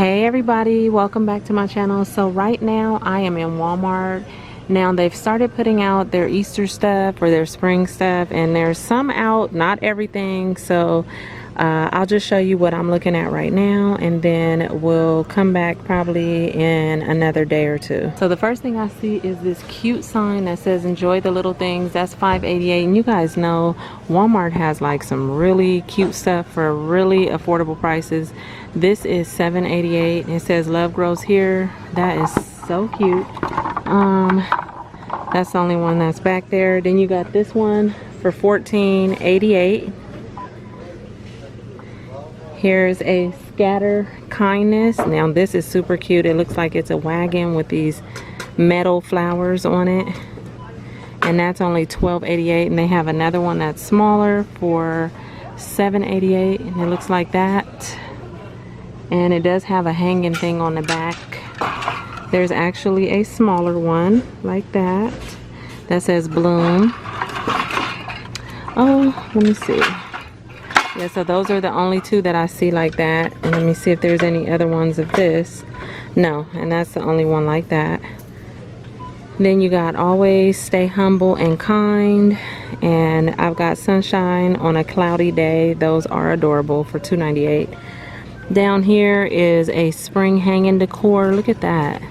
Hey everybody, welcome back to my channel. So right now I am in Walmart. Now they've started putting out their Easter stuff or their spring stuff, and there's some out, not everything. So I'll just show you what I'm looking at right now, and then we'll come back probably in another day or two. So the first thing I see is this cute sign that says enjoy the little things. That's $5.88, and you guys know Walmart has like some really cute stuff for really affordable prices. This is $7.88. It says love grows here. That is so cute. That's the only one that's back there. Then you got this one for $14.88. Here's a scatter kindness. Now this is super cute. It looks like it's a wagon with these metal flowers on it, and that's only $12.88. And they have another one that's smaller for $7.88, and it looks like that. And it does have a hanging thing on the back. There's actually a smaller one like that that says bloom. Oh, let me see. Yeah, so those are the only two that I see like that. And let me see if there's any other ones of this. No, and that's the only one like that. Then you got always stay humble and kind. And I've got sunshine on a cloudy day. Those are adorable for $2.98. Down here is a spring hanging decor. Look at that.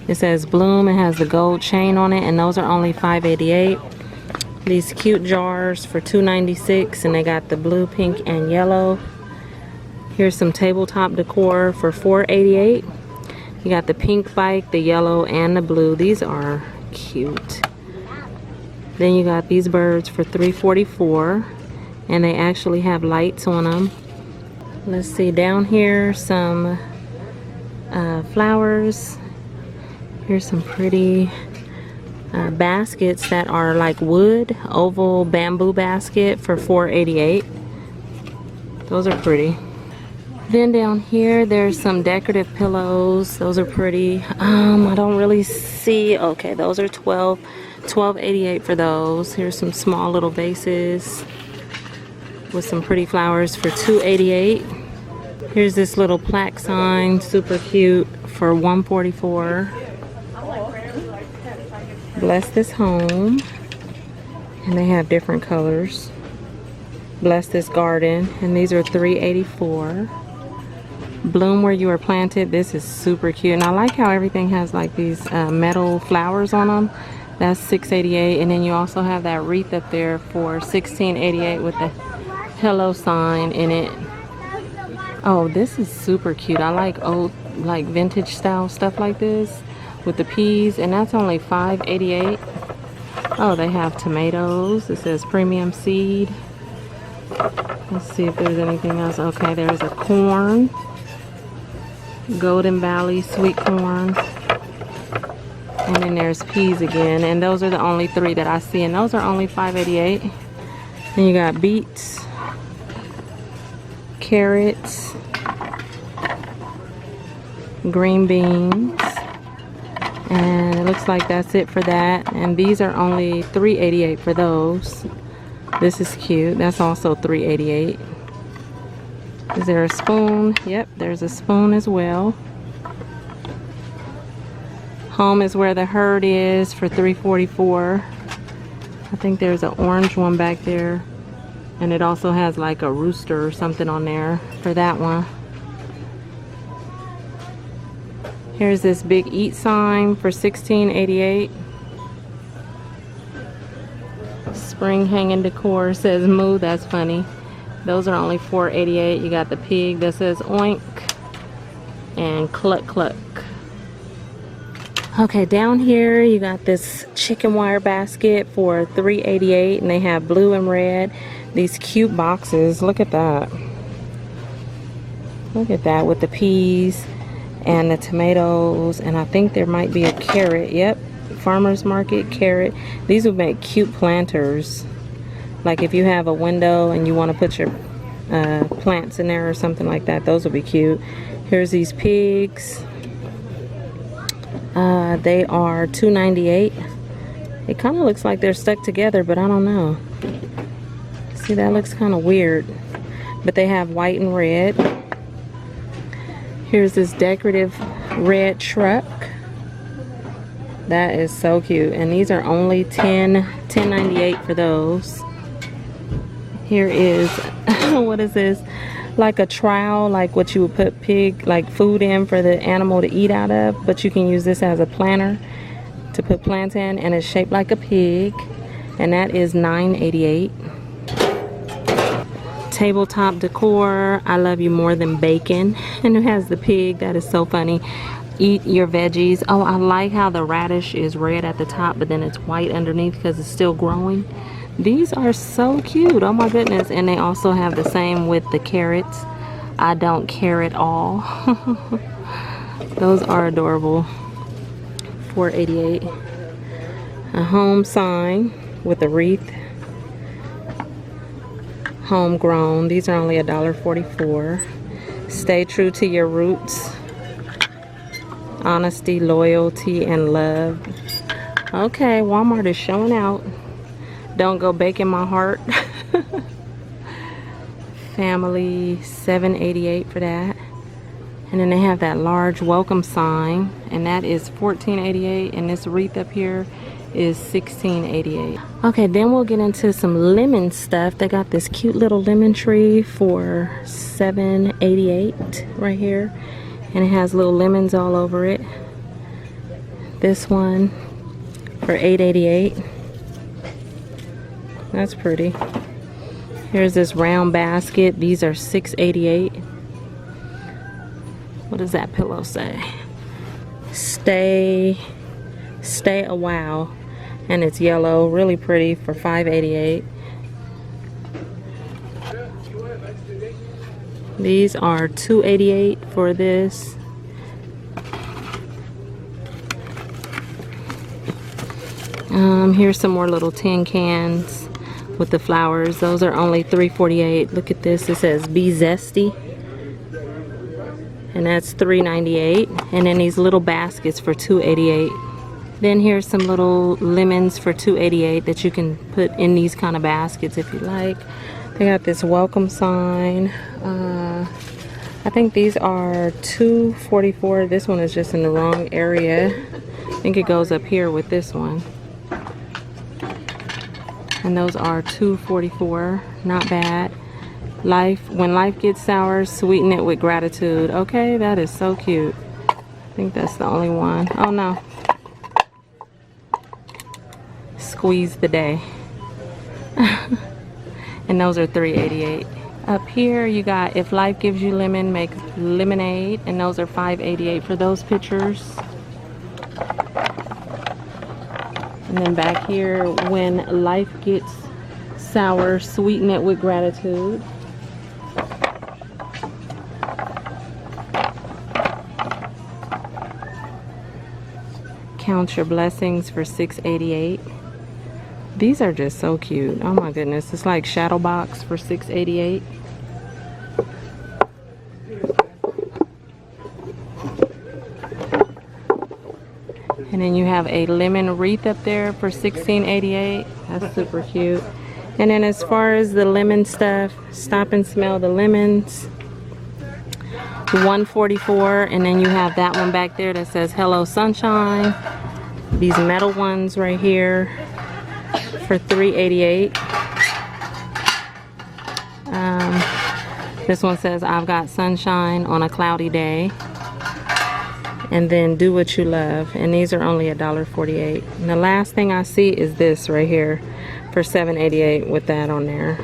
It says bloom. It has the gold chain on it, and those are only $5.88. These cute jars for $2.96, and they got the blue, pink, and yellow. Here's some tabletop decor for $4.88. You got the pink bike, the yellow, and the blue. These are cute. Then you got these birds for $3.44, and they actually have lights on them. Let's see, down here some flowers. Here's some pretty baskets that are like wood, oval bamboo basket for $4.88. Those are pretty. Then down here there's some decorative pillows. Those are pretty. I don't really see. Okay, those are $12.88 for those. Here's some small little vases with some pretty flowers for $2.88. Here's this little plaque sign, super cute, for $1.44. Bless this home, and they have different colors. Bless this garden, and these are $3.84. Bloom where you are planted. This is super cute, and I like how everything has like these metal flowers on them. That's $6.88, and then you also have that wreath up there for $16.88 with the hello sign in it. Oh, this is super cute. I like old, like vintage style stuff like this with the peas, and that's only $5.88. Oh, they have tomatoes. It says premium seed. Let's see if there's anything else. Okay, there's a corn, Golden Valley sweet corn, and then there's peas again, and those are the only three that I see, and those are only $5.88. Then you got beets, carrots, green beans, and it looks like that's it for that. And these are only $3.88 for those. This is cute. That's also $3.88. Is there a spoon? Yep, there's a spoon as well. Home is where the herd is for $3.44. I think there's an orange one back there, and it also has like a rooster or something on there for that one. Here's this big eat sign for $16.88. Spring hanging decor says moo. That's funny. Those are only $4.88. You got the pig that says oink and cluck cluck. Okay, down here you got this chicken wire basket for $3.88, and they have blue and red. These cute boxes. Look at that. Look at that with the peas and the tomatoes, and I think there might be a carrot. Yep, farmer's market carrot. These would make cute planters. Like if you have a window and you want to put your plants in there or something like that, those would be cute. Here's these pigs. They are $2.98. It kind of looks like they're stuck together, but I don't know. See, that looks kind of weird. But they have white and red. Here's this decorative red truck. That is so cute. And these are only $10.98 for those. Here is, what is this? Like a trowel, like what you would put pig, like food in for the animal to eat out of. But you can use this as a planter to put plants in. And it's shaped like a pig. And that is $9.88. Tabletop decor, I love you more than bacon. And it has the pig. That is so funny. Eat your veggies. Oh, I like how the radish is red at the top, but then it's white underneath because it's still growing. These are so cute. Oh my goodness. And they also have the same with the carrots. I don't care at all. Those are adorable. $4.88. A home sign with a wreath. Homegrown. These are only $1.44. Stay true to your roots. Honesty, loyalty, and love. Okay, Walmart is showing out. Don't go baking my heart. Family, $7.88 for that. And then they have that large welcome sign, and that is $14.88. And this wreath up here is $16.88. Okay, then we'll get into some lemon stuff. They got this cute little lemon tree for $7.88 right here. And it has little lemons all over it. This one for $8.88. That's pretty. Here's this round basket. These are $6.88. What does that pillow say? Stay a while. And it's yellow, really pretty, for $5.88. These are $2.88 for this. Here's some more little tin cans with the flowers. Those are only $3.48. Look at this. It says Be Zesty. And that's $3.98. And then these little baskets for $2.88. Then here's some little lemons for $2.88 that you can put in these kind of baskets if you like. They got this welcome sign. I think these are $2.44. This one is just in the wrong area. I think it goes up here with this one. And those are $2.44. Not bad. When life gets sour, sweeten it with gratitude. Okay, that is so cute. I think that's the only one. Oh no. Squeeze the day. And those are $3.88. Up here you got If Life Gives You Lemon, Make Lemonade, and those are $5.88 for those pictures. And then back here, When Life Gets Sour, Sweeten It with Gratitude. Count Your Blessings for $6.88. These are just so cute. Oh my goodness. It's like shadow box for $6.88. And then you have a lemon wreath up there for $16.88. That's super cute. And then as far as the lemon stuff, Stop and Smell the Lemons. $1.44. And then you have that one back there that says Hello Sunshine. These metal ones right here for $3.88. This one says I've got sunshine on a cloudy day. And then Do What You Love. And these are only $1.48. And the last thing I see is this right here for $7.88 with that on there.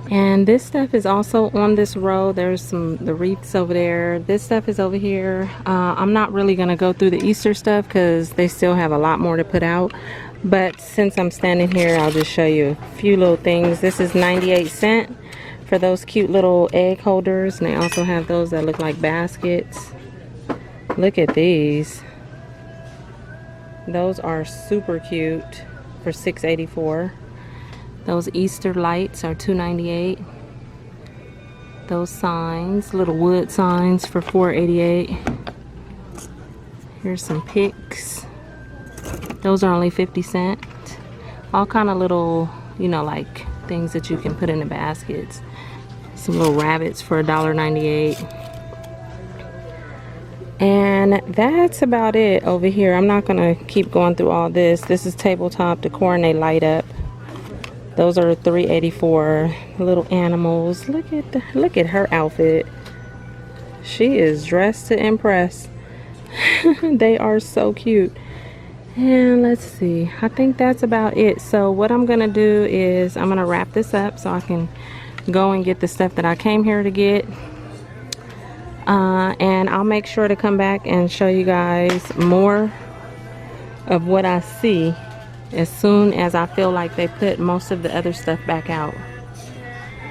And this stuff is also on this row. There's the wreaths over there. This stuff is over here. I'm not really going to go through the Easter stuff because they still have a lot more to put out. But since I'm standing here, I'll just show you a few little things. This is 98 cents for those cute little egg holders. And they also have those that look like baskets. Look at these. Those are super cute for $6.84. Those Easter lights are $2.98. Those signs, little wood signs for $4.88. Here's some picks. Those are only 50 cents. All kind of little, you know, like things that you can put in the baskets. Some little rabbits for $1.98. And that's about it over here. I'm not gonna keep going through all this. This is tabletop decor and they light up. Those are $3.84. Little animals. Look at her outfit. She is dressed to impress. They are so cute. And let's see, I think that's about it. So what I'm gonna do is I'm gonna wrap this up so I can go and get the stuff that I came here to get. And I'll make sure to come back and show you guys more of what I see as soon as I feel like they put most of the other stuff back out.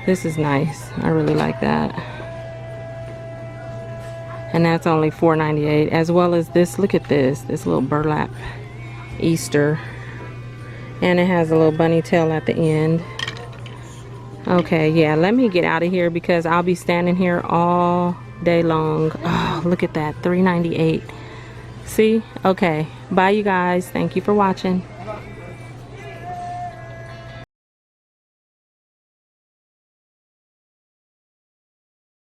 This is nice. I really like that. And that's only $4.98, as well as this. Look at this little burlap Easter, and it has a little bunny tail at the end. Okay, yeah, let me get out of here because I'll be standing here all day long. Oh, look at that, $3.98. See? Okay, bye you guys. Thank you for watching.